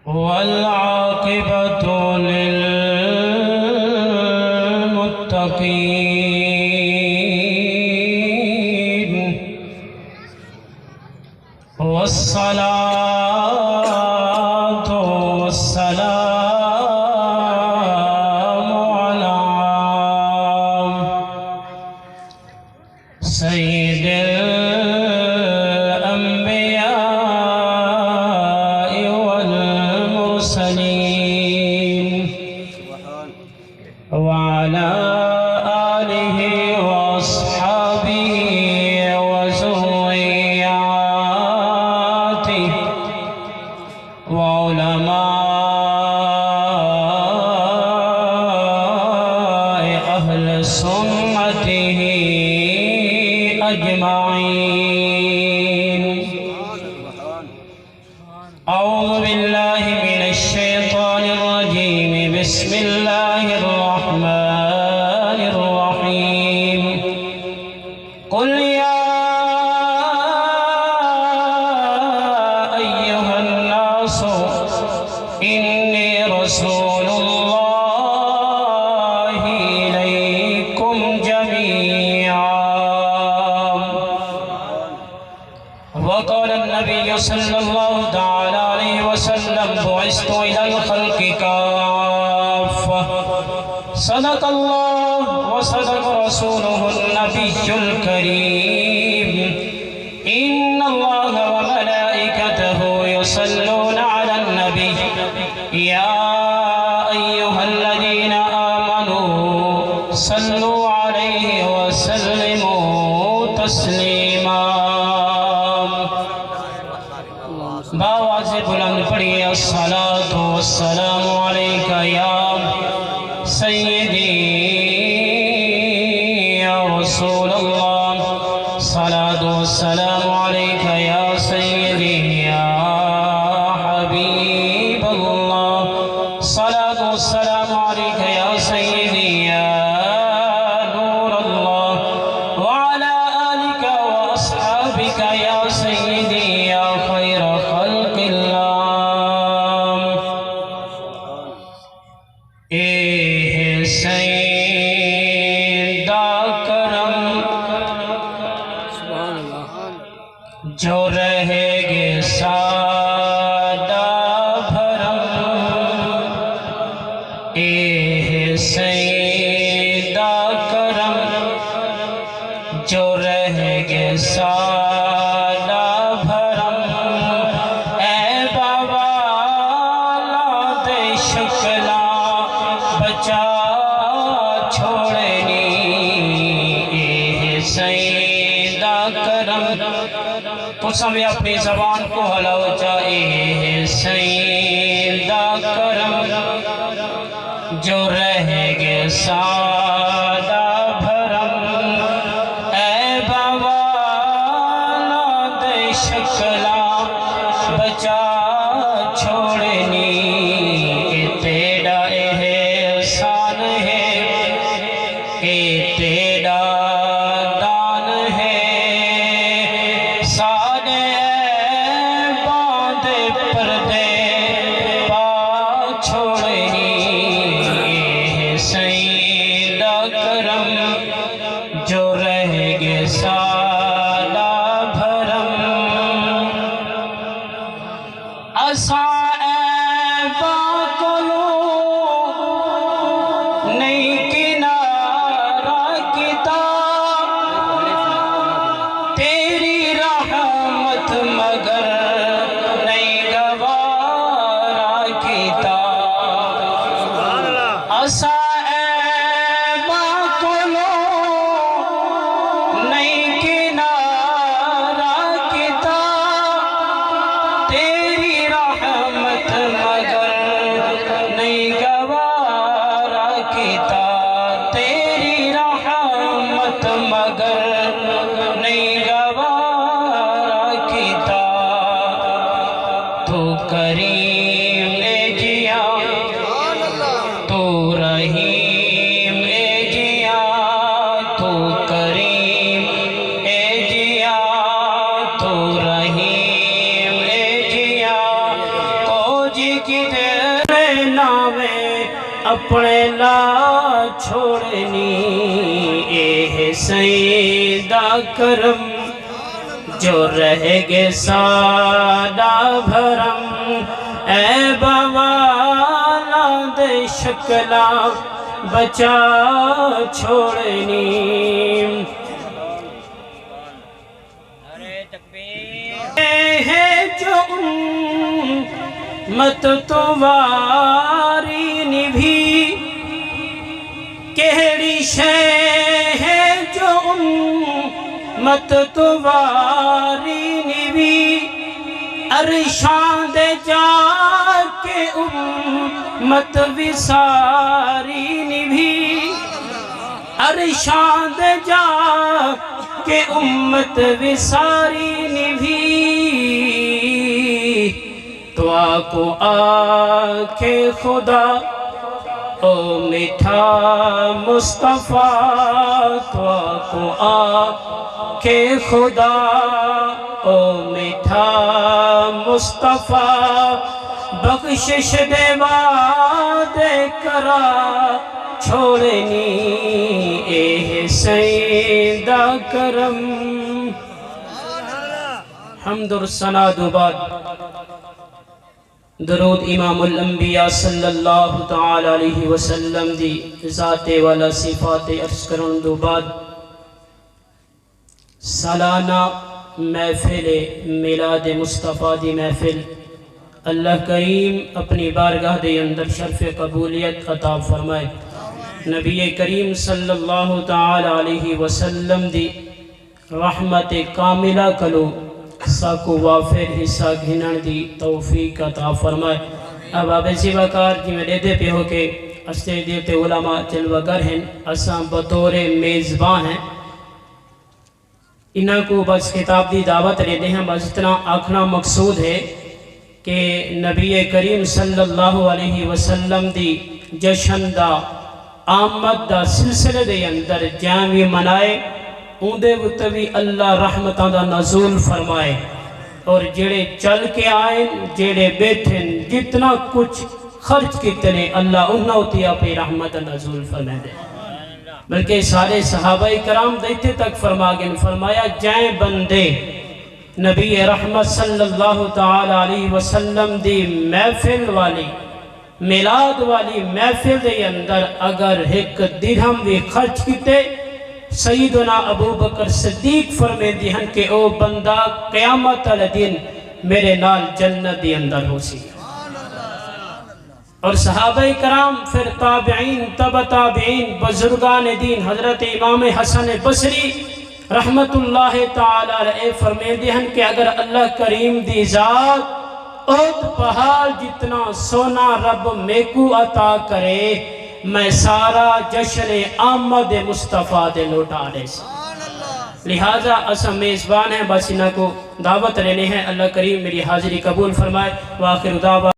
والعاقبة للمتقين والصلاة والسلام على سيد الأنبياء والمرسلين وعلى آله وأصحابه وذرياته وعلماء أهل سنته أجمعين. أعوذ بالله من الشيطان الرجيم. بسم الله الرحمن الرحيم. قل يا أيها الناس إني رسول الله إليكم جميعا. وقال النبي صلى الله تعالى عليه وسلم بعثت إلى الخلق كافة. صدق الله وصدق رسوله النبي الكريم. إن الله وملائكته يصلون على النبي يا أيها الذين آمنوا صلوا عليه وسلموا تسليما. بآواز بلند پڑھیے الصلاة والسلام علیک یا سیدی یا رسول اللہ. صلاة والسلام علیک یا سیدی یا حبیب اللہ. صلاة والسلام علیک یا سیدی یا نور اللہ. وعلى آلك وأصحابك يا سيدي يا خير خلق الله. سیدہ کرم جو رہے گے سادہ بھرم. سیدہ کرم جو رہے گے سادہ بھرم. اے بابا لاد شکلا بچا چھوڑنی. سیدہ کرم کچھ سمجھے اپنی زبان کو ہلاؤ چاہیے. سیدہ کرم جو رہے گے سادہ بھرم. اے بابا لاد شکلا بچا چھوڑنی. کہ تیرا احسان ہے، کہ تیرا دان ہے. سارے باندھے پردے پا چھوڑنی. سیدہ کرم اپنے لا چھوڑنی اے حسین دا کرم جو رہ گے سادہ بھرم اے بوالا دے شکلا بچا چھوڑنی ہے جو امت تمہاری نبھی کیڑی شے ہے جو امت تمہاری نبھی عرشاں دے جا کے امت وساری نبھی عرشاں دے جا کہ امت وساری نبھی تو آکو آکے خدا او میٹھا مصطفیٰ تو آکو آکے خدا او میٹھا مصطفیٰ بخشش دے وعدے کرا چھوڑنی اے حسین دا کرم حمد و ثنا دو بعد درود امام الانبیاء صلی اللہ تعالی علیہ وسلم دی ذات والا صفات عرض کرن دو بعد سالانہ محفل میلاد مصطفیٰ دی محفل اللہ کریم اپنی بارگاہ دے اندر شرف قبولیت عطا فرمائے نبی کریم صلی اللہ تعالی علیہ وسلم دی رحمت کاملہ کلو ساکو وافر حصہ گھنن دی توفیق عطا فرمائے اب آپ ایسی وقار جی میں دے پہ ہو کہ استے دیتے علماء جلوگر ہیں اساں بطور میزبان ہیں انہاں کو بس خطاب دی دعوت رہتے ہیں بس اتنا آکھنا مقصود ہے کہ نبی کریم صلی اللہ علیہ وسلم دی جشن دا آمد دا سلسلے دے اندر جامعی منائے اندے وطوی اللہ رحمتاں دا نزول فرمائے اور جڑے چل کے آئیں جڑے بیٹھیں جتنا کچھ خرچ کتنے اللہ انہوں تیا پہ رحمت نزول فرمائے دے بلکہ سارے صحابہ کرام دیتے تک فرمایا جائیں بندے نبی رحمت صلی اللہ تعالی علیہ وسلم دی محفل والی میلاد والی محفل دے اندر اگر ایک درہم بھی خرچ کیتے سیدنا ابو بکر صدیق فرمے دیہن کہ او بندہ قیامت الدین میرے نال جنت دی اندر ہو سی اور صحابہ کرام پھر تابعین تبع تابعین بزرگان دین حضرت امام حسن بصری رحمت اللہ تعالی علیہ فرمے دیہن کہ اگر اللہ کریم دی ذات اوت پہاڑ جتنا سونا رب میکو عطا کرے میں سارا جشن آمد مصطفیٰ دے لوٹا دے سا لہذا اسا میزبان ہیں بس انہاں کو دعوت رہنے ہیں اللہ کریم میری حاضری قبول فرمائے وآخر دعوت